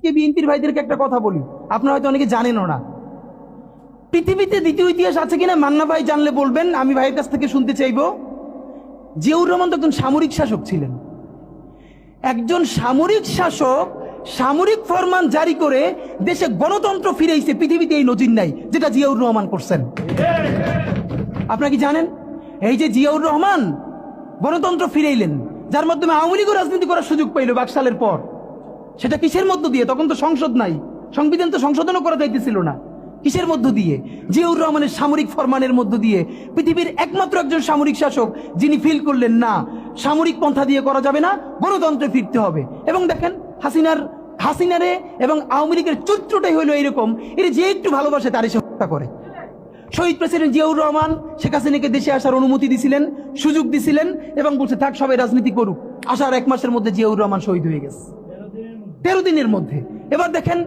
আজকে বিএনপির ভাইদেরকে একটা কথা বলি, আপনারা হয়তো অনেকে জানেনও না। পৃথিবীতে দ্বিতীয় ইতিহাস আছে কিনা মান্না ভাই জানলে বলবেন, আমি ভাইয়ের কাছ থেকে শুনতে চাইব। জিয়াউর রহমান তো একজন সামরিক শাসক ছিলেন। একজন সামরিক শাসক সামরিক ফরমান জারি করে দেশে গণতন্ত্র ফিরেছে, পৃথিবীতে এই নজির নাই যেটা জিয়াউর রহমান করছেন। আপনারা কি জানেন এই যে জিয়াউর রহমান গণতন্ত্র ফিরাইলেন, যার মাধ্যমে আওয়ামী লীগও রাজনীতি করার সুযোগ পাইল বাকশালের পর, সেটা কিসের মধ্য দিয়ে? তখন তো সংসদ নাই, সংবিধান তো সংশোধনও করা যাইতেছিল না। কিসের মধ্য দিয়ে? জিয়াউর রহমানের সামরিক ফরমানের মধ্য দিয়ে। পৃথিবীর একমাত্র একজন সামরিক শাসক যিনি ফিল করলেন না সামরিক পন্থা দিয়ে করা যাবে না, গণতন্ত্রে ফিরতে হবে। এবং দেখেন হাসিনারে এবং আওয়ামী লীগের চরিত্রটাই হলো এরকম, এর যে একটু ভালোবাসে তারই সে হত্যা করে। শহীদ প্রেসিডেন্ট জিয়াউর রহমান শেখ হাসিনাকে দেশে আসার অনুমতি দিছিলেন, সুযোগ দিছিলেন এবং বলছে থাক সবাই রাজনীতি করুক। আসার 1 মাসের মধ্যে জিয়াউর রহমান শহীদ হয়ে গেছে, 13 দিনের মধ্যে। এবার দেখেন